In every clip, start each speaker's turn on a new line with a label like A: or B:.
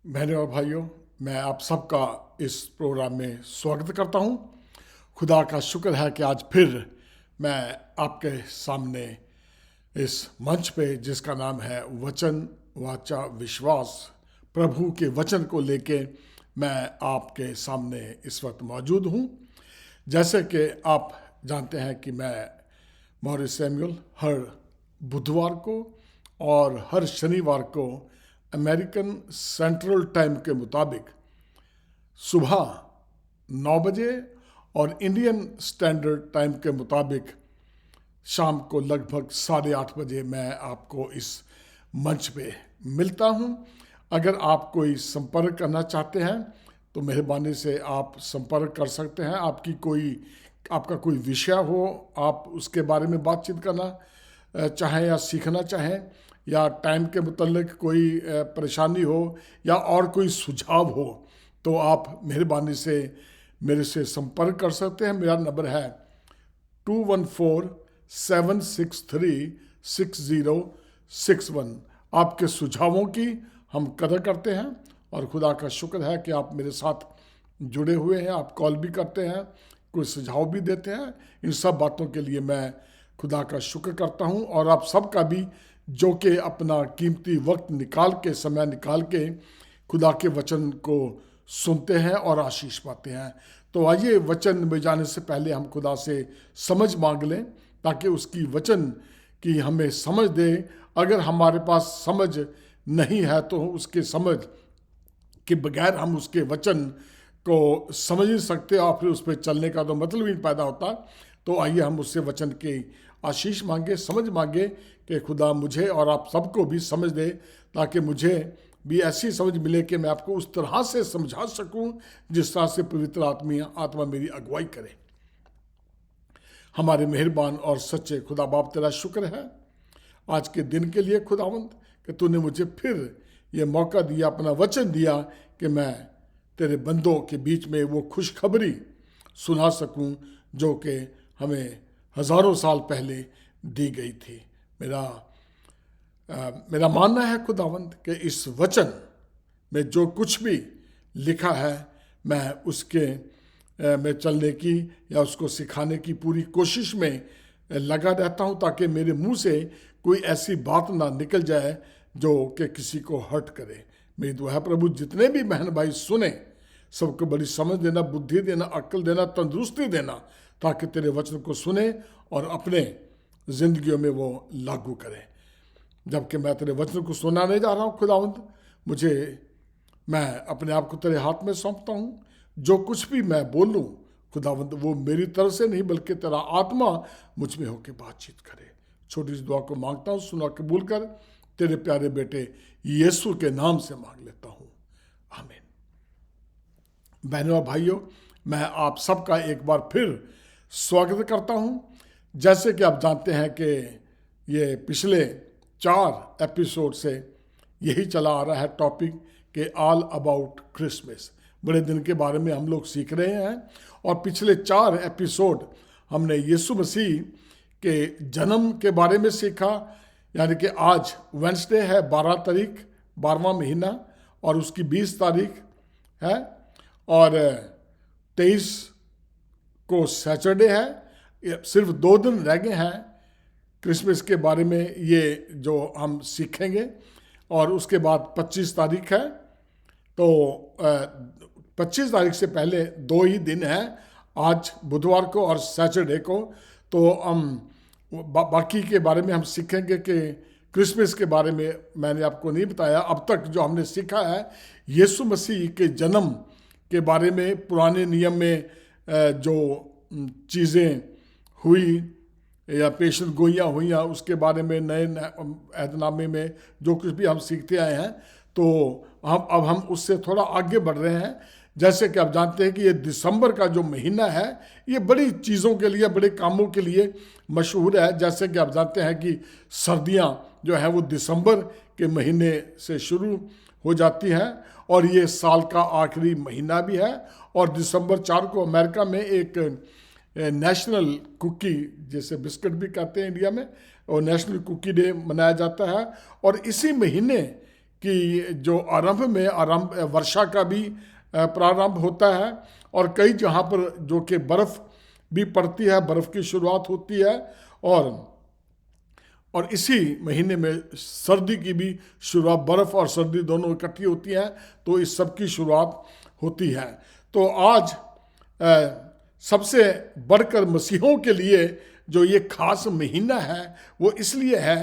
A: बहनों और भाइयों, मैं आप सबका इस प्रोग्राम में स्वागत करता हूं। खुदा का शुक्र है कि आज फिर मैं आपके सामने इस मंच पे, जिसका नाम है वचन वाचा विश्वास, प्रभु के वचन को लेके मैं आपके सामने इस वक्त मौजूद हूं। जैसे कि आप जानते हैं कि मैं मॉरिस सैमुअल हर बुधवार को और हर शनिवार को अमेरिकन सेंट्रल टाइम के मुताबिक सुबह 9 बजे और इंडियन स्टैंडर्ड टाइम के मुताबिक शाम को लगभग 8:30 बजे मैं आपको इस मंच पे मिलता हूं। अगर आप कोई संपर्क करना चाहते हैं तो मेहरबानी से आप संपर्क कर सकते हैं। आपका कोई विषय हो, आप उसके बारे में बातचीत करना चाहें या सीखना चाहें, या टाइम के मुतल्लिक कोई परेशानी हो या और कोई सुझाव हो, तो आप मेहरबानी से मेरे से संपर्क कर सकते हैं। मेरा नंबर है 2147636061। आपके सुझावों की हम कदर करते हैं और खुदा का शुक्र है कि आप मेरे साथ जुड़े हुए हैं। आप कॉल भी करते हैं, कोई सुझाव भी देते हैं। इन सब बातों के लिए मैं खुदा का शुक्र करता हूं, और आप सबका भी जो कि अपना कीमती वक्त निकाल के, समय निकाल के खुदा के वचन को सुनते हैं और आशीष पाते हैं। तो आइए वचन में जाने से पहले हम खुदा से समझ मांग लें, ताकि उसकी वचन की हमें समझ दे। अगर हमारे पास समझ नहीं है तो उसके समझ के बगैर हम उसके वचन को समझ नहीं सकते, और फिर उस पर चलने का तो मतलब ही पैदा होता। तो आइए हम उससे वचन की आशीष मांगे, समझ मांगे कि खुदा मुझे और आप सबको भी समझ दे, ताकि मुझे भी ऐसी समझ मिले कि मैं आपको उस तरह से समझा सकूं जिस तरह से पवित्र आत्मा मेरी अगुवाई करे। हमारे मेहरबान और सच्चे खुदा बाप, तेरा शुक्र है आज के दिन के लिए खुदावंद, कि तूने मुझे फिर ये मौका दिया, अपना वचन दिया कि मैं तेरे बंदों के बीच में वो खुशखबरी सुना सकूं जो कि हमें हजारों साल पहले दी गई थी। मेरा मानना है खुदावंद कि इस वचन में जो कुछ भी लिखा है, मैं उसके में चलने की या उसको सिखाने की पूरी कोशिश में लगा रहता हूं, ताकि मेरे मुंह से कोई ऐसी बात ना निकल जाए जो कि किसी को हर्ट करे। मेरी दुआ है प्रभु, जितने भी बहन भाई सुने, सबको बड़ी समझ देना, बुद्धि देना, अक्ल देना, तंदुरुस्ती देना, ताकि तेरे वचन को सुने और अपने जिंदगियों में वो लागू करें। जबकि मैं तेरे वचन को सुनाने जा रहा हूँ खुदावंद, मैं अपने आप को तेरे हाथ में सौंपता हूँ। जो कुछ भी मैं बोलूँ खुदावंद, वो मेरी तरफ से नहीं, बल्कि तेरा आत्मा मुझ में होकर बातचीत करे। छोटी सी दुआ को मांगता हूँ, सुना कबूल कर। तेरे प्यारे बेटे यीशु के नाम से मांग लेता हूँ, आमीन। बहनों और भाइयों, मैं आप सबका एक बार फिर स्वागत करता हूँ। जैसे कि आप जानते हैं कि ये पिछले 4 एपिसोड से यही चला आ रहा है टॉपिक कि ऑल अबाउट क्रिसमस। बड़े दिन के बारे में हम लोग सीख रहे हैं, और पिछले 4 एपिसोड हमने यीशु मसीह के जन्म के बारे में सीखा। यानी कि आज वेंसडे है, 12 तारीख, 12वां महीना, और उसकी 20 तारीख है, और 23 को सैटरडे है। सिर्फ 2 दिन रह गए हैं क्रिसमस के बारे में ये जो हम सीखेंगे, और उसके बाद 25 तारीख है। तो 25 तारीख से पहले 2 ही दिन हैं, आज बुधवार को और सैटरडे को। तो हम बाकी के बारे में हम सीखेंगे कि क्रिसमस के बारे में मैंने आपको नहीं बताया अब तक। जो हमने सीखा है यीशु मसीह के जन्म के बारे में, पुराने नियम में जो चीज़ें हुई या पेशन गोइयाँ हुई, उसके बारे में नए अहदनामे में जो कुछ भी हम सीखते आए हैं, तो अब हम उससे थोड़ा आगे बढ़ रहे हैं। जैसे कि आप जानते हैं कि ये दिसंबर का जो महीना है, ये बड़ी चीज़ों के लिए, बड़े कामों के लिए मशहूर है। जैसे कि आप जानते हैं कि सर्दियाँ जो हैं वो दिसंबर के महीने से शुरू हो जाती हैं, और ये साल का आखिरी महीना भी है। और दिसंबर 4 को अमेरिका में एक नेशनल कुकी, जैसे बिस्किट भी कहते हैं इंडिया में, और नेशनल कुकी डे मनाया जाता है। और इसी महीने कि जो आरंभ वर्षा का भी प्रारंभ होता है, और कई जहाँ पर जो कि बर्फ़ भी पड़ती है, बर्फ़ की शुरुआत होती है, और इसी महीने में सर्दी की भी शुरुआत, बर्फ़ और सर्दी दोनों इकट्ठी होती हैं, तो इस सब की शुरुआत होती है। तो आज सबसे बढ़कर मसीहों के लिए जो ये खास महीना है वो इसलिए है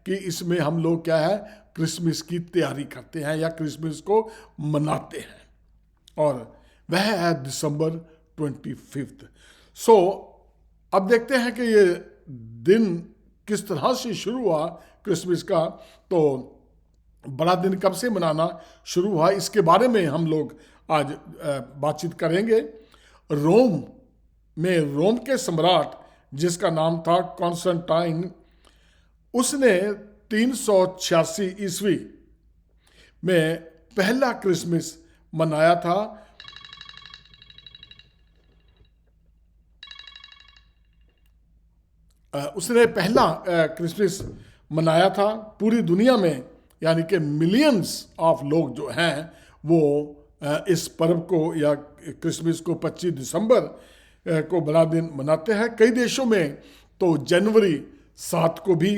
A: कि इसमें हम लोग क्या है, क्रिसमस की तैयारी करते हैं या क्रिसमस को मनाते हैं, और वह है दिसंबर 25। सो अब देखते हैं कि ये दिन किस तरह से शुरू हुआ क्रिसमस का। तो बड़ा दिन कब से मनाना शुरू हुआ, इसके बारे में हम लोग आज बातचीत करेंगे। रोम के सम्राट, जिसका नाम था कॉन्स्टेंटाइन, उसने 386 ईस्वी में पहला क्रिसमस मनाया था। उसने पहला क्रिसमस मनाया था पूरी दुनिया में, यानी कि मिलियंस ऑफ लोग जो हैं वो इस पर्व को या क्रिसमस को 25 दिसंबर को बड़ा दिन मनाते हैं। कई देशों में तो जनवरी 7 को भी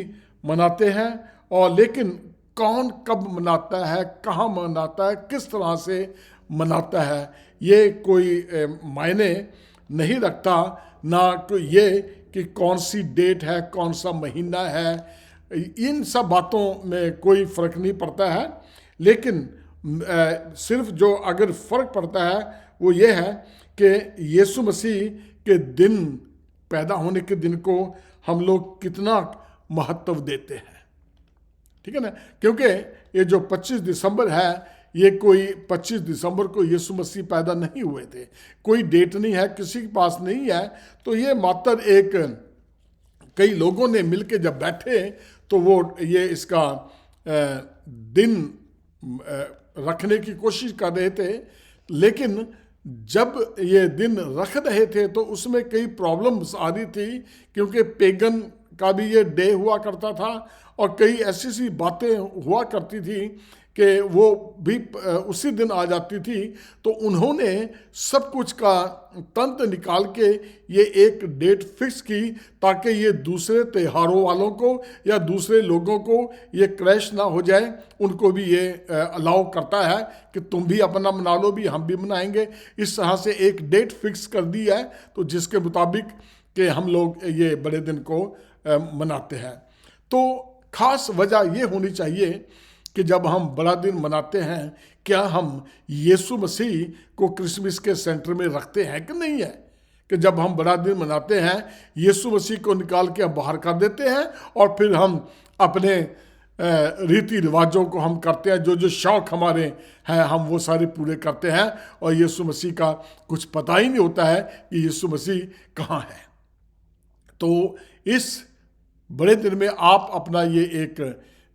A: मनाते हैं, और लेकिन कौन कब मनाता है, कहाँ मनाता है, किस तरह से मनाता है, ये कोई मायने नहीं रखता। ना कोई ये कि कौन सी डेट है, कौन सा महीना है, इन सब बातों में कोई फ़र्क नहीं पड़ता है। लेकिन सिर्फ जो अगर फ़र्क पड़ता है वो ये है कि यीशु मसीह के दिन, पैदा होने के दिन को हम लोग कितना महत्व देते हैं, ठीक है ना। क्योंकि ये जो 25 दिसंबर है, ये कोई 25 दिसंबर को यीशु मसीह पैदा नहीं हुए थे, कोई डेट नहीं है, किसी के पास नहीं है। तो ये मात्र एक, कई लोगों ने मिलके जब बैठे तो वो ये इसका दिन रखने की कोशिश कर रहे थे। लेकिन जब ये दिन रख रहे थे तो उसमें कई प्रॉब्लम्स आ रही थी, क्योंकि पेगन का भी ये डे हुआ करता था, और कई ऐसी सी बातें हुआ करती थी कि वो भी उसी दिन आ जाती थी। तो उन्होंने सब कुछ का तंत्र निकाल के ये एक डेट फिक्स की, ताकि ये दूसरे त्योहारों वालों को या दूसरे लोगों को ये क्रैश ना हो जाए। उनको भी ये अलाउ करता है कि तुम भी अपना मना लो, भी हम भी मनाएंगे। इस तरह से एक डेट फिक्स कर दी है, तो जिसके मुताबिक कि हम लोग ये बड़े दिन को मनाते हैं। तो खास वजह ये होनी चाहिए कि जब हम बड़ा दिन मनाते हैं, क्या हम यीशु मसीह को क्रिसमस के सेंटर में रखते हैं कि नहीं है। कि जब हम बड़ा दिन मनाते हैं, यीशु मसीह को निकाल के हम बाहर कर देते हैं, और फिर हम अपने रीति रिवाजों को हम करते हैं, जो जो शौक हमारे हैं हम वो सारे पूरे करते हैं, और यीशु मसीह का कुछ पता ही नहीं होता है कि यीशु मसीह कहाँ है। तो इस बड़े दिन में आप अपना ये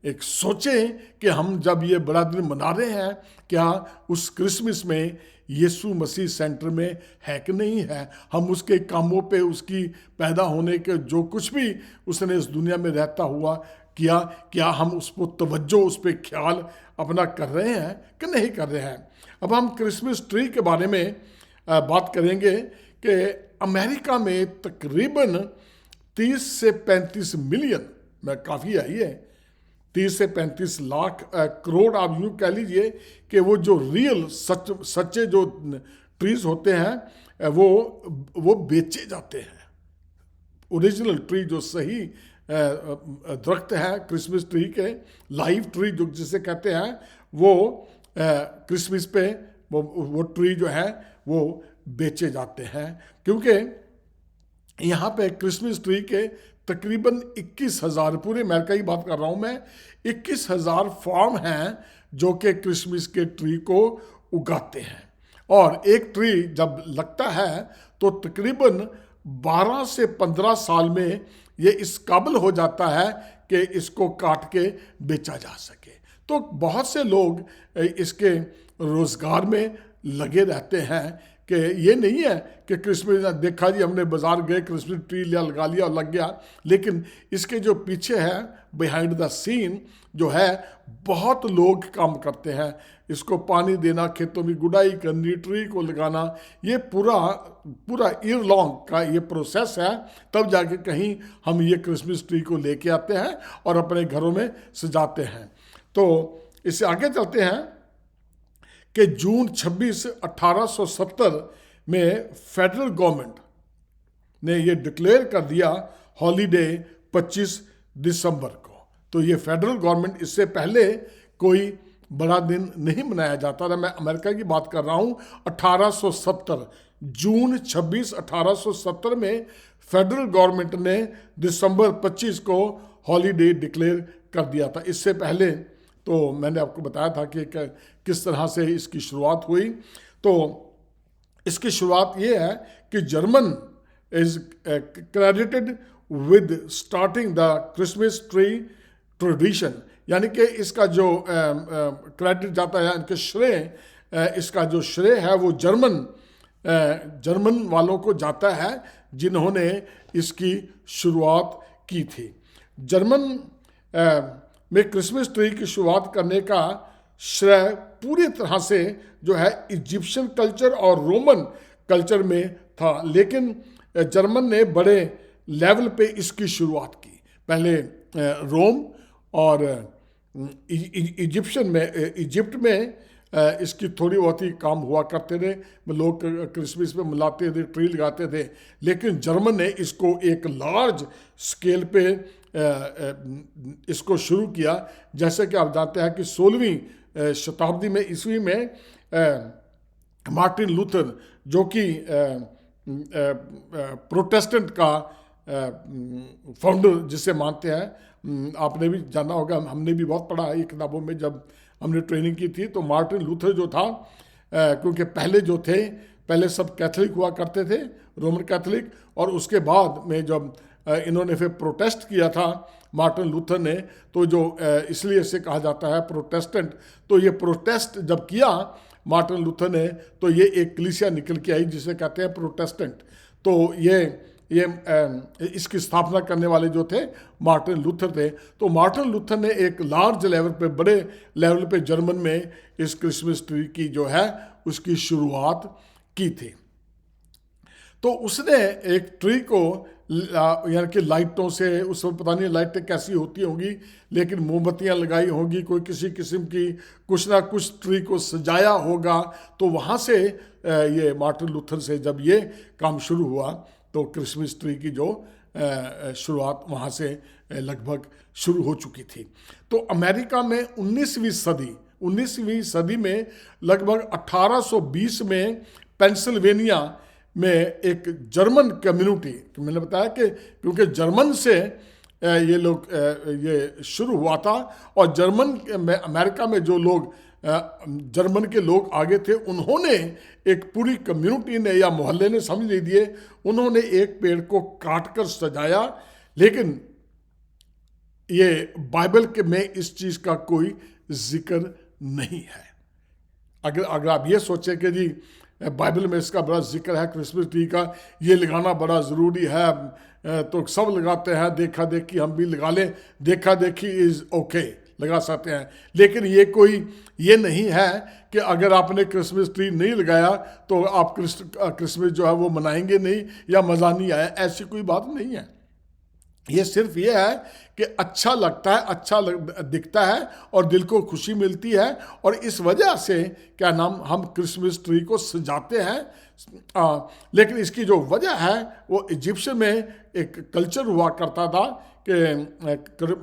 A: एक सोचें कि हम जब ये बड़ा दिन मना रहे हैं, क्या उस क्रिसमस में यीशु मसीह सेंटर में है कि नहीं है। हम उसके कामों पे, उसकी पैदा होने के जो कुछ भी उसने इस दुनिया में रहता हुआ किया, क्या हम उस पर तवज्जो, उस पर ख्याल अपना कर रहे हैं कि नहीं कर रहे हैं। अब हम क्रिसमस ट्री के बारे में बात करेंगे कि अमेरिका में तकरीबन 30 से 35 मिलियन में काफ़ी है ये, 30 से 35 लाख करोड़ आप यूँ कह लीजिए कि वो जो रियल सच्चे जो ट्रीज होते हैं वो बेचे जाते हैं। ओरिजिनल ट्री जो सही दरख्त है क्रिसमस ट्री के, लाइव ट्री जो जिसे कहते हैं, वो क्रिसमस पे वो ट्री जो है वो बेचे जाते हैं। क्योंकि यहाँ पे क्रिसमस ट्री के तकरीबन 21,000, पूरे अमेरिका की बात कर रहा हूँ मैं, 21,000 फार्म हैं जो कि क्रिसमस के ट्री को उगाते हैं। और एक ट्री जब लगता है तो तकरीबन 12 से 15 साल में ये इस काबिल हो जाता है कि इसको काट के बेचा जा सके। तो बहुत से लोग इसके रोज़गार में लगे रहते हैं कि ये नहीं है कि क्रिसमस देखा जी हमने बाजार गए क्रिसमस ट्री लगा लिया और लग गया, लेकिन इसके जो पीछे है बिहाइंड द सीन जो है, बहुत लोग काम करते हैं। इसको पानी देना, खेतों में गुड़ाई करनी, ट्री को लगाना, ये पूरा ईयर लॉन्ग का ये प्रोसेस है। तब जाके कहीं हम ये क्रिसमस ट्री को लेके आते हैं और अपने घरों में सजाते हैं। तो इससे आगे चलते हैं कि जून 26, 1870 में फेडरल गवर्नमेंट ने ये डिक्लेयर कर दिया हॉलीडे 25 दिसंबर को। तो ये फेडरल गवर्नमेंट, इससे पहले कोई बड़ा दिन नहीं मनाया जाता था। मैं अमेरिका की बात कर रहा हूँ। 1870 जून 26, 1870 में फेडरल गवर्नमेंट ने दिसंबर 25 को हॉलीडे डिक्लेयर कर दिया था। इससे पहले तो मैंने आपको बताया था कि किस तरह से इसकी शुरुआत हुई। तो इसकी शुरुआत ये है कि German is credited with starting the Christmas tree tradition, यानी कि इसका जो क्रेडिट जाता है, इनके श्रेय, इसका जो श्रेय है वो जर्मन वालों को जाता है जिन्होंने इसकी शुरुआत की थी। जर्मन में क्रिसमस ट्री की शुरुआत करने का श्रेय पूरी तरह से जो है इजिप्शियन कल्चर और रोमन कल्चर में था, लेकिन जर्मन ने बड़े लेवल पे इसकी शुरुआत की। पहले रोम और इजिप्ट में इसकी थोड़ी बहुत ही काम हुआ करते थे। लोग क्रिसमस में मिलाते थे, ट्री लगाते थे, लेकिन जर्मन ने इसको एक लार्ज स्केल पे इसको शुरू किया। जैसे कि आप जानते हैं कि 16वीं शताब्दी में ईस्वी में मार्टिन लूथर, जो कि प्रोटेस्टेंट का फाउंडर जिसे मानते हैं, आपने भी जाना होगा, हमने भी बहुत पढ़ा है किताबों में जब हमने ट्रेनिंग की थी। तो मार्टिन लूथर जो था, क्योंकि पहले सब कैथोलिक हुआ करते थे, रोमन कैथोलिक, और उसके बाद में जब इन्होंने फिर प्रोटेस्ट किया था मार्टिन लूथर ने, तो जो इसलिए इसे कहा जाता है प्रोटेस्टेंट। तो ये प्रोटेस्ट जब किया मार्टिन लूथर ने, तो ये एक कलीसिया निकल के आई जिसे कहते हैं प्रोटेस्टेंट। तो ये इसकी स्थापना करने वाले जो थे मार्टिन लूथर थे। तो मार्टिन लूथर ने एक लार्ज लेवल पे, बड़े लेवल पे जर्मन में इस क्रिसमस ट्री की जो है उसकी शुरुआत की थी। तो उसने एक ट्री को यानी कि लाइटों से, उस वक्त पता नहीं लाइटें कैसी होती होंगी, लेकिन मोमबत्तियां लगाई होंगी, कोई किसी किस्म की कुछ ना कुछ ट्री को सजाया होगा। तो वहाँ से ये मार्टिन लूथर से जब ये काम शुरू हुआ, तो क्रिसमस ट्री की जो शुरुआत वहाँ से लगभग शुरू हो चुकी थी। तो अमेरिका में 19वीं सदी में लगभग 1820 में पेंसिल्वेनिया में एक जर्मन कम्युनिटी, मैंने बताया कि क्योंकि जर्मन से ये लोग ये शुरू हुआ था, और जर्मन में, अमेरिका में जो लोग जर्मन के लोग आगे थे, उन्होंने एक पूरी कम्युनिटी ने या मोहल्ले ने समझ लीजिए, उन्होंने एक पेड़ को काट कर सजाया। लेकिन ये बाइबल के में इस चीज़ का कोई जिक्र नहीं है। अगर आप ये सोचें कि जी बाइबल में इसका बड़ा जिक्र है क्रिसमस ट्री का, ये लगाना बड़ा ज़रूरी है, तो सब लगाते हैं, देखा देखी हम भी लगा लें, देखा देखी इज़ ओके, लगा सकते हैं। लेकिन ये नहीं है कि अगर आपने क्रिसमस ट्री नहीं लगाया तो आप क्रिसमस जो है वो मनाएंगे नहीं या मज़ा नहीं आया, ऐसी कोई बात नहीं है। ये सिर्फ ये है कि अच्छा लगता है, दिखता है और दिल को खुशी मिलती है, और इस वजह से हम क्रिसमस ट्री को सजाते हैं। लेकिन इसकी जो वजह है वो इजिप्शियन में एक कल्चर हुआ करता था कि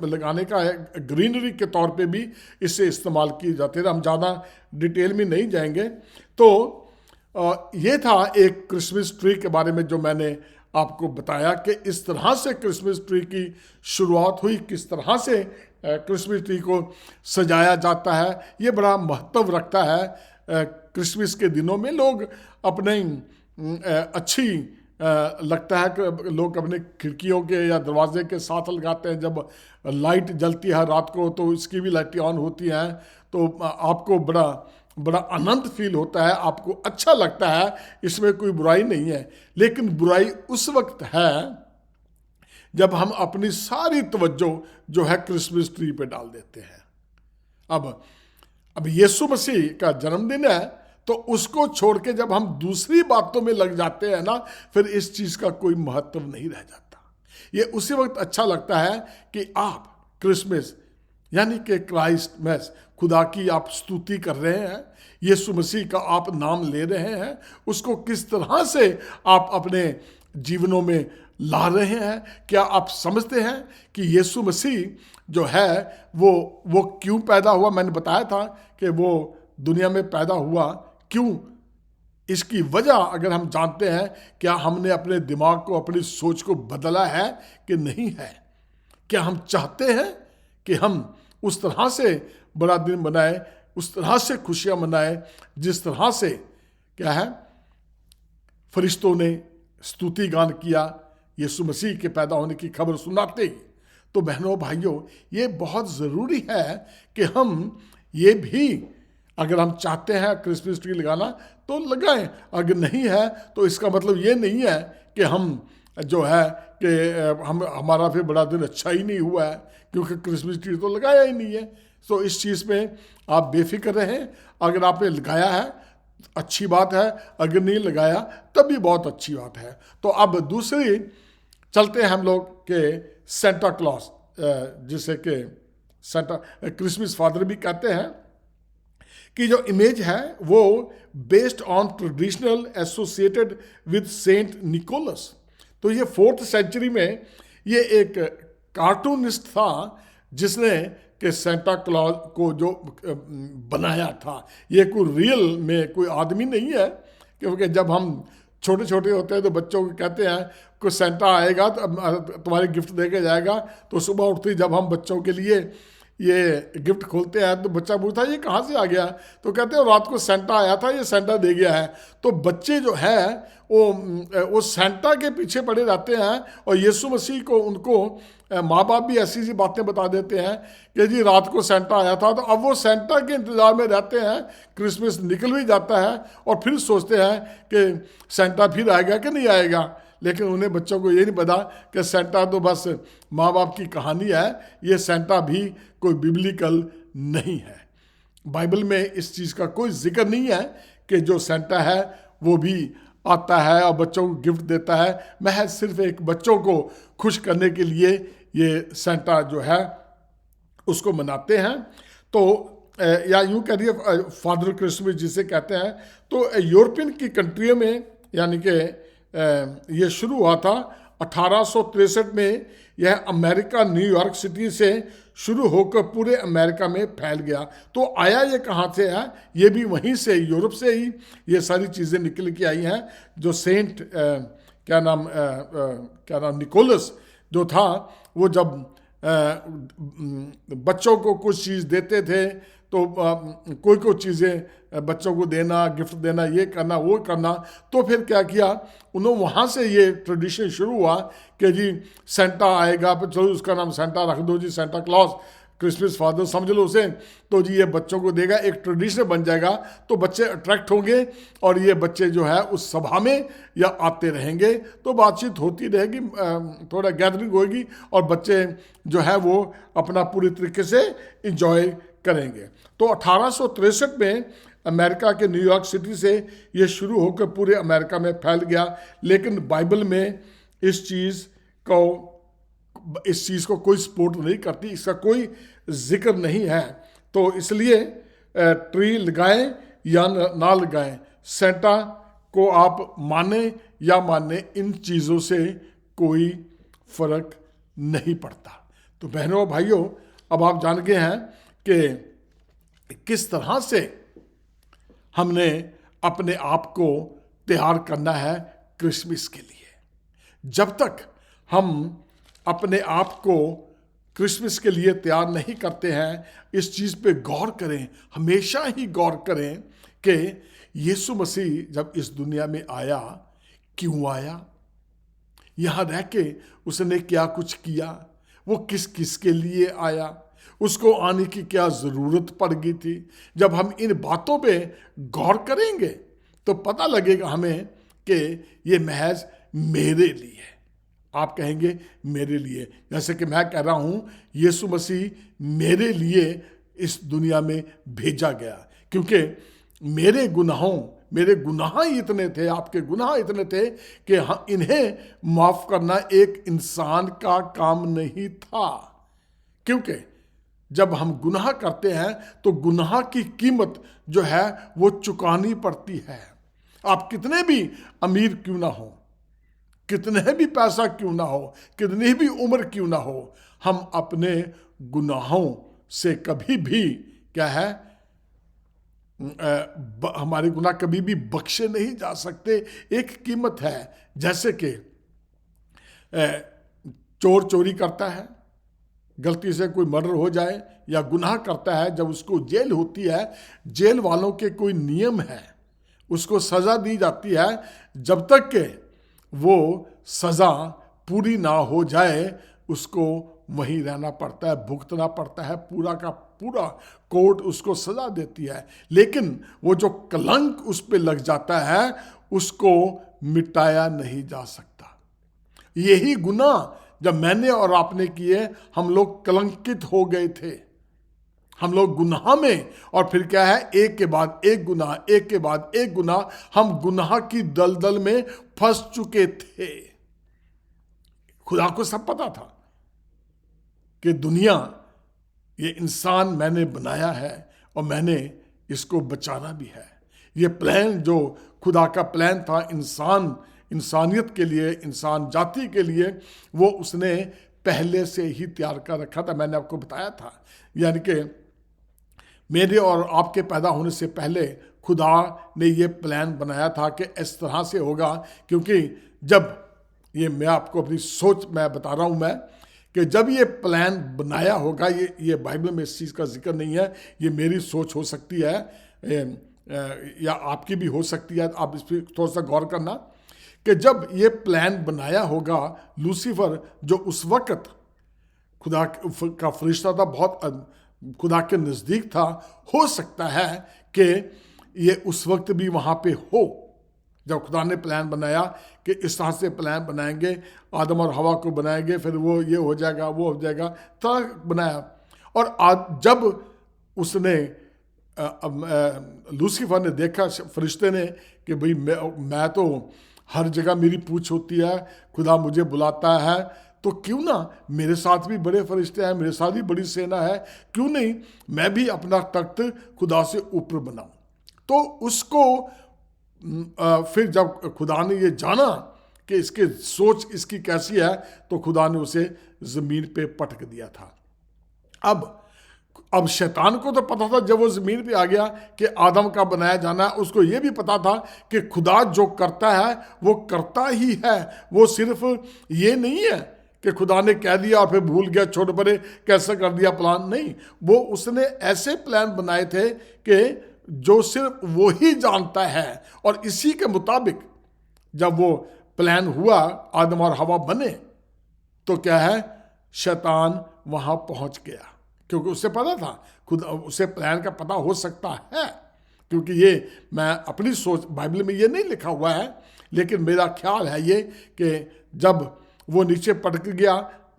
A: लगाने का ग्रीनरी के तौर पे भी इससे इस्तेमाल किए जाते थे। हम ज़्यादा डिटेल में नहीं जाएंगे। तो ये था एक क्रिसमस ट्री के बारे में जो मैंने आपको बताया कि इस तरह से क्रिसमस ट्री की शुरुआत हुई, किस तरह से क्रिसमस ट्री को सजाया जाता है। ये बड़ा महत्व रखता है। क्रिसमस के दिनों में लोग अपने अच्छी लगता है कि लोग अपने खिड़कियों के या दरवाजे के साथ लगाते हैं। जब लाइट जलती है रात को तो इसकी भी लाइटें ऑन होती हैं, तो आपको बड़ा बड़ा आनंद फील होता है, आपको अच्छा लगता है, इसमें कोई बुराई नहीं है। लेकिन बुराई उस वक्त है जब हम अपनी सारी तवज्जो जो है क्रिसमस ट्री पे डाल देते हैं। अब यीशु मसीह का जन्मदिन है, तो उसको छोड़ के जब हम दूसरी बातों में लग जाते हैं ना, फिर इस चीज का कोई महत्व नहीं रह जाता। ये उसी वक्त अच्छा लगता है कि आप क्रिसमस यानी कि क्राइस्ट मैस, खुदा की आप स्तुति कर रहे हैं, यीशु मसीह का आप नाम ले रहे हैं, उसको किस तरह से आप अपने जीवनों में ला रहे हैं। क्या आप समझते हैं कि यीशु मसीह जो है वो क्यों पैदा हुआ? मैंने बताया था कि वो दुनिया में पैदा हुआ क्यों, इसकी वजह अगर हम जानते हैं, क्या हमने अपने दिमाग को, अपनी सोच को बदला है कि नहीं है? क्या हम चाहते हैं कि हम उस तरह से बड़ा दिन मनाएं, उस तरह से खुशियां मनाएं जिस तरह से क्या है फरिश्तों ने स्तुति गान किया यीशु मसीह के पैदा होने की खबर सुनाते ही? तो बहनों भाइयों, ये बहुत ज़रूरी है कि हम ये भी, अगर हम चाहते हैं क्रिसमस ट्री लगाना तो लगाएं, अगर नहीं है तो इसका मतलब ये नहीं है कि हम जो है कि हमारा फिर बड़ा दिन अच्छा ही नहीं हुआ है क्योंकि क्रिसमस ट्री तो लगाया ही नहीं है। तो इस चीज़ में आप बेफिक्र रहें। अगर आपने लगाया है अच्छी बात है, अगर नहीं लगाया तब भी बहुत अच्छी बात है। तो अब दूसरी चलते हैं हम लोग के सेंटा क्लॉज, जिसे कि सेंटा क्रिसमस फादर भी कहते हैं, कि जो इमेज है वो based on traditional associated with Saint Nicholas. तो ये 4th सेंचुरी में ये एक कार्टूनिस्ट था जिसने कि सेंटा क्लॉज को जो बनाया था। ये कोई रियल में कोई आदमी नहीं है, क्योंकि जब हम छोटे छोटे होते हैं तो बच्चों को कहते हैं कि सेंटा आएगा तो तुम्हारे गिफ्ट दे के जाएगा। तो सुबह उठते ही जब हम बच्चों के लिए ये गिफ्ट खोलते हैं तो बच्चा पूछता है ये कहाँ से आ गया? तो कहते हैं रात को सेंटा आया था, ये सेंटा दे गया है। तो बच्चे जो है वो सेंटा के पीछे पड़े रहते हैं, और यीशु मसीह को उनको माँ बाप भी ऐसी सी बातें बता देते हैं कि जी रात को सेंटा आया था। तो अब वो सेंटा के इंतजार में रहते हैं, क्रिसमस निकल भी जाता है और फिर सोचते हैं कि सेंटा फिर आएगा कि नहीं आएगा। लेकिन उन्हें बच्चों को ये नहीं पता कि सेंटा तो बस माँ बाप की कहानी है, ये सेंटा भी कोई बिब्लिकल नहीं है। बाइबल में इस चीज़ का कोई जिक्र नहीं है कि जो सेंटा है वो भी आता है और बच्चों को गिफ्ट देता है। महज सिर्फ एक बच्चों को खुश करने के लिए ये सेंटा जो है उसको मनाते हैं। तो या यूँ करिए फादर क्रिसमस जिसे कहते हैं। तो यूरोपियन की कंट्रियों में यानी कि ये शुरू हुआ था 1863 में। यह अमेरिका न्यूयॉर्क सिटी से शुरू होकर पूरे अमेरिका में फैल गया। तो आया ये कहाँ से है? ये भी वहीं से, यूरोप से ही ये सारी चीज़ें निकल के आई हैं। जो सेंट क्या नाम निकोलस जो था, वो जब बच्चों को कुछ चीज़ देते थे तो कोई चीज़ें बच्चों को देना, गिफ्ट देना, ये करना वो करना, तो फिर क्या किया उन्होंने, वहाँ से ये ट्रेडिशन शुरू हुआ कि जी सेंटा आएगा, तो चलो उसका नाम सेंटा रख दो जी, सेंटा क्लॉज, क्रिसमस फादर समझ लो उसे, तो जी ये बच्चों को देगा, एक ट्रेडिशन बन जाएगा। तो बच्चे अट्रैक्ट होंगे और ये बच्चे जो है उस सभा में या आते रहेंगे, तो बातचीत होती रहेगी, थोड़ा गैदरिंग होगी और बच्चे जो है वो अपना पूरी तरीके से इंजॉय करेंगे। तो 1863 में अमेरिका के न्यूयॉर्क सिटी से ये शुरू होकर पूरे अमेरिका में फैल गया। लेकिन बाइबल में इस चीज़ को कोई सपोर्ट नहीं करती, इसका कोई जिक्र नहीं है। तो इसलिए ट्री लगाएं या ना लगाएं, सेंटा को आप माने या माने, इन चीज़ों से कोई फर्क नहीं पड़ता। तो बहनों भाइयों, अब आप जान गए हैं कि किस तरह से हमने अपने आप को तैयार करना है क्रिसमस के लिए। जब तक हम अपने आप को क्रिसमस के लिए तैयार नहीं करते हैं, इस चीज़ पे गौर करें, हमेशा ही गौर करें कि यीशु मसीह जब इस दुनिया में आया, क्यों आया, यहाँ रह के उसने क्या कुछ किया, वो किस किस के लिए आया, उसको आने की क्या जरूरत पड़ गई थी। जब हम इन बातों पे गौर करेंगे तो पता लगेगा हमें कि ये महज मेरे लिए। आप कहेंगे मेरे लिए, जैसे कि मैं कह रहा हूं यीशु मसीह मेरे लिए इस दुनिया में भेजा गया, क्योंकि मेरे गुनाह ही इतने थे, आपके गुनाह इतने थे कि इन्हें माफ करना एक इंसान का काम नहीं था। क्योंकि जब हम गुनाह करते हैं तो गुनाह की कीमत जो है वो चुकानी पड़ती है। आप कितने भी अमीर क्यों ना हो, कितने भी पैसा क्यों ना हो, कितनी भी उम्र क्यों ना हो, हम अपने गुनाहों से कभी भी क्या है हमारे गुनाह कभी भी बख्शे नहीं जा सकते। एक कीमत है, जैसे कि चोर चोरी करता है, गलती से कोई मर्डर हो जाए या गुनाह करता है, जब उसको जेल होती है, जेल वालों के कोई नियम है, उसको सज़ा दी जाती है। जब तक के वो सज़ा पूरी ना हो जाए उसको वहीं रहना पड़ता है, भुगतना पड़ता है, पूरा का पूरा कोर्ट उसको सज़ा देती है। लेकिन वो जो कलंक उस पर लग जाता है उसको मिटाया नहीं जा सकता। यही गुनाह जब मैंने और आपने किए, हम लोग कलंकित हो गए थे, हम लोग गुनाह में, और फिर क्या है, एक के बाद एक गुनाह, एक के बाद एक गुनाह, हम गुनाह की दलदल में फंस चुके थे। खुदा को सब पता था कि दुनिया, ये इंसान मैंने बनाया है और मैंने इसको बचाना भी है। ये प्लान जो खुदा का प्लान था इंसानियत के लिए, इंसान जाति के लिए, वो उसने पहले से ही तैयार कर रखा था। मैंने आपको बताया था, यानी कि मेरे और आपके पैदा होने से पहले खुदा ने ये प्लान बनाया था कि इस तरह से होगा। क्योंकि जब ये मैं आपको अपनी सोच मैं बता रहा हूँ मैं, कि जब ये प्लान बनाया होगा, ये बाइबल में इस चीज़ का जिक्र नहीं है, ये मेरी सोच हो सकती है या आपकी भी हो सकती है, आप इस पर थोड़ा सा गौर करना, कि जब ये प्लान बनाया होगा, लूसीफर जो उस वक्त खुदा का फरिश्ता था, बहुत खुदा के नज़दीक था, हो सकता है कि ये उस वक्त भी वहाँ पे हो, जब खुदा ने प्लान बनाया कि इस तरह से प्लान बनाएंगे, आदम और हवा को बनाएंगे, फिर वो ये हो जाएगा, वो हो जाएगा, तरह बनाया। और जब उसने लूसीफर ने देखा, फरिश्ते ने, कि भाई मैं तो हर जगह मेरी पूछ होती है, खुदा मुझे बुलाता है, तो क्यों ना मेरे साथ भी बड़े फरिश्ते हैं, मेरे साथ भी बड़ी सेना है, क्यों नहीं मैं भी अपना तख्त खुदा से ऊपर बनाऊं। तो उसको फिर जब खुदा ने ये जाना कि इसके सोच इसकी कैसी है, तो खुदा ने उसे ज़मीन पे पटक दिया था। अब शैतान को तो पता था जब वो ज़मीन पे आ गया कि आदम का बनाया जाना है, उसको ये भी पता था कि खुदा जो करता है वो करता ही है। वो सिर्फ ये नहीं है कि खुदा ने कह दिया और फिर भूल गया, छोड़ परे, कैसे कर दिया प्लान, नहीं, वो उसने ऐसे प्लान बनाए थे कि जो सिर्फ वो ही जानता है। और इसी के मुताबिक जब वो प्लान हुआ, आदम और हवा बने, तो क्या है, शैतान वहां पहुंच गया, क्योंकि उसे पता था, खुद उसे प्लान का पता हो सकता है। क्योंकि ये मैं अपनी सोच, बाइबल में ये नहीं लिखा हुआ है, लेकिन मेरा ख्याल है ये कि जब वो नीचे पटक गया,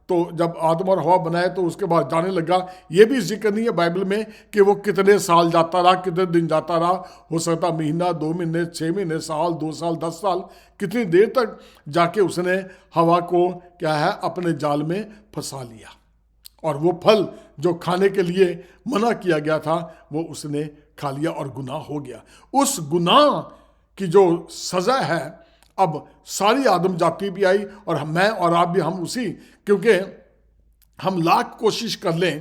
A: तो जब आदम और हवा बनाए, तो उसके बाद जाने लगा। ये भी जिक्र नहीं है बाइबल में कि वो कितने साल जाता रहा, कितने दिन जाता रहा, हो सकता महीना, 2 महीने, 6 महीने, साल, 2 साल, 10 साल, कितनी देर तक जाके उसने हवा को क्या है अपने जाल में फंसा लिया, और वो फल जो खाने के लिए मना किया गया था वो उसने खा लिया और गुनाह हो गया। उस गुनाह की जो सज़ा है, अब सारी आदम जाति भी आई, और मैं और आप भी, हम उसी, क्योंकि हम लाख कोशिश कर लें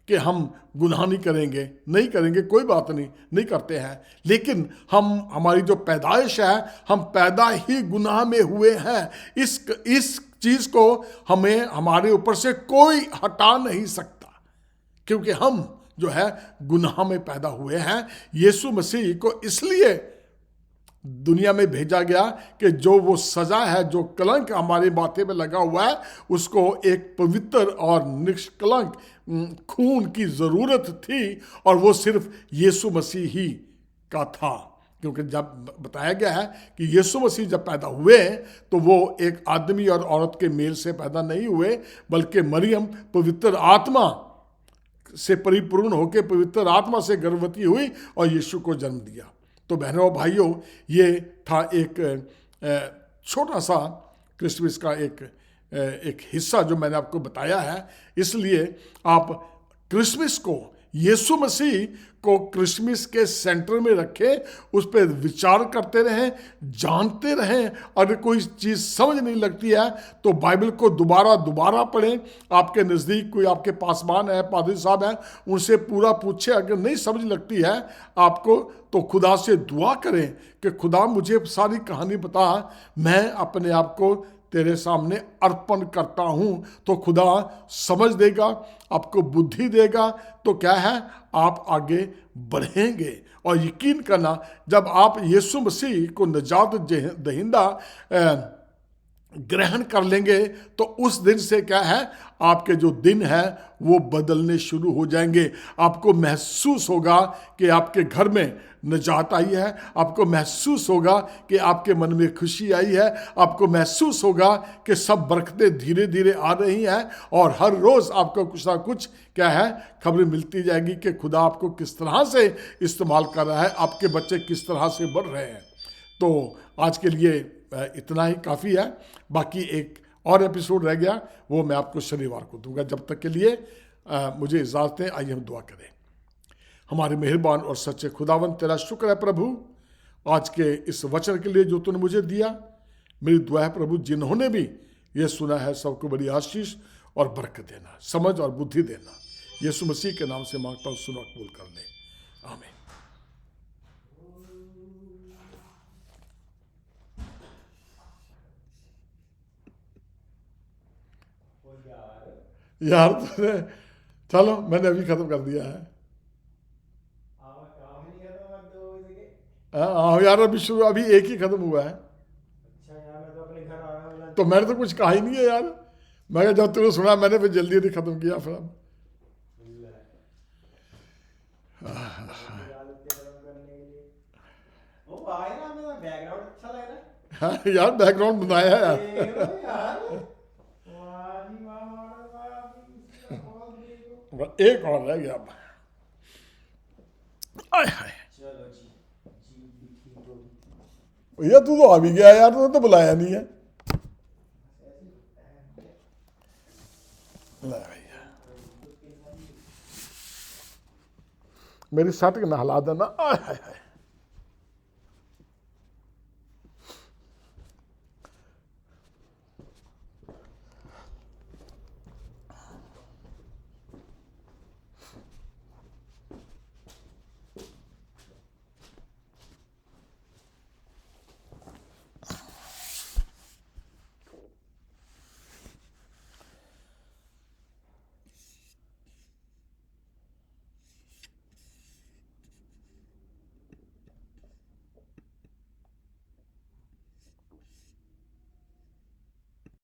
A: कि हम गुनाह नहीं करेंगे, कोई बात नहीं करते हैं, लेकिन हमारी जो पैदाइश है, हम पैदा ही गुनाह में हुए हैं। इस चीज़ को हमें हमारे ऊपर से कोई हटा नहीं सकता, क्योंकि हम जो है गुनाह में पैदा हुए हैं। यीशु मसीह को इसलिए दुनिया में भेजा गया कि जो वो सजा है, जो कलंक हमारे माथे पे लगा हुआ है, उसको एक पवित्र और निष्कलंक खून की जरूरत थी, और वो सिर्फ यीशु मसीह ही का था। क्योंकि जब बताया गया है कि यीशु मसीह जब पैदा हुए तो वो एक आदमी और औरत के मेल से पैदा नहीं हुए, बल्कि मरियम पवित्र आत्मा से परिपूर्ण होकर पवित्र आत्मा से गर्भवती हुई और यीशु को जन्म दिया। तो बहनों और भाइयों, ये था एक छोटा सा क्रिसमस का एक हिस्सा जो मैंने आपको बताया है। इसलिए आप क्रिसमस को, यीशु मसीह को क्रिसमस के सेंटर में रखें, उस पर विचार करते रहें, जानते रहें। अगर कोई चीज़ समझ नहीं लगती है तो बाइबल को दोबारा पढ़ें। आपके नज़दीक कोई आपके पासवान है, पादरी साहब हैं, उनसे पूरा पूछे। अगर नहीं समझ लगती है आपको तो खुदा से दुआ करें कि खुदा मुझे सारी कहानी बता, मैं अपने आप को तेरे सामने अर्पण करता हूं। तो खुदा समझ देगा, आपको बुद्धि देगा, तो क्या है, आप आगे बढ़ेंगे। और यकीन करना, जब आप यीशु मसीह को निजात दहिंदा ग्रहण कर लेंगे तो उस दिन से क्या है, आपके जो दिन है वो बदलने शुरू हो जाएंगे। आपको महसूस होगा कि आपके घर में निजात आई है, आपको महसूस होगा कि आपके मन में खुशी आई है, आपको महसूस होगा कि सब बरकतें धीरे धीरे आ रही हैं, और हर रोज़ आपको कुछ ना कुछ क्या है, खबरें मिलती जाएगी कि खुदा आपको किस तरह से इस्तेमाल कर रहा है, आपके बच्चे किस तरह से बढ़ रहे हैं। तो आज के लिए इतना ही काफ़ी है। बाकी एक और एपिसोड रह गया, वो मैं आपको शनिवार को दूंगा। जब तक के लिए मुझे इजाज़त है। आइए हम दुआ करें। हमारे मेहरबान और सच्चे खुदावन, तेरा शुक्र है प्रभु आज के इस वचन के लिए जो तूने मुझे दिया। मेरी दुआ है प्रभु, जिन्होंने भी ये सुना है सबको बड़ी आशीष और बरकत देना, समझ और बुद्धि देना। यीशु मसीह के नाम से मांगता हूँ, सुनो, कबूल कर ले। आमीन। यार तूने, चलो मैंने अभी खत्म कर दिया है। हाँ यार, अभी शुरू, अभी एक ही खत्म हुआ है।
B: अच्छा यार, मैं तो अपने घर आ रहा हूँ।
A: तो मैंने तो कुछ कहा ही नहीं है यार। मैं कहा जब तूने सुना मैंने फिर जल्दी जल्दी खत्म किया फिर।
B: वो आए ना, मेरा बैकग्राउंड अच्छा लग रहा है।
A: हाँ यार, बैकग्राउंड बनाया है यार।
B: देखो यार, वाह जी वाह, बहुत देखो।
A: एक और रह गया अब। आय हाय,
B: चलो जी, जी भी ठीक हो।
A: भैया तू तो आ भी गया यार, तूने तो बुलाया नहीं है। ले भैया, मेरी शर्ट के नहला देना। आय हाय हाय।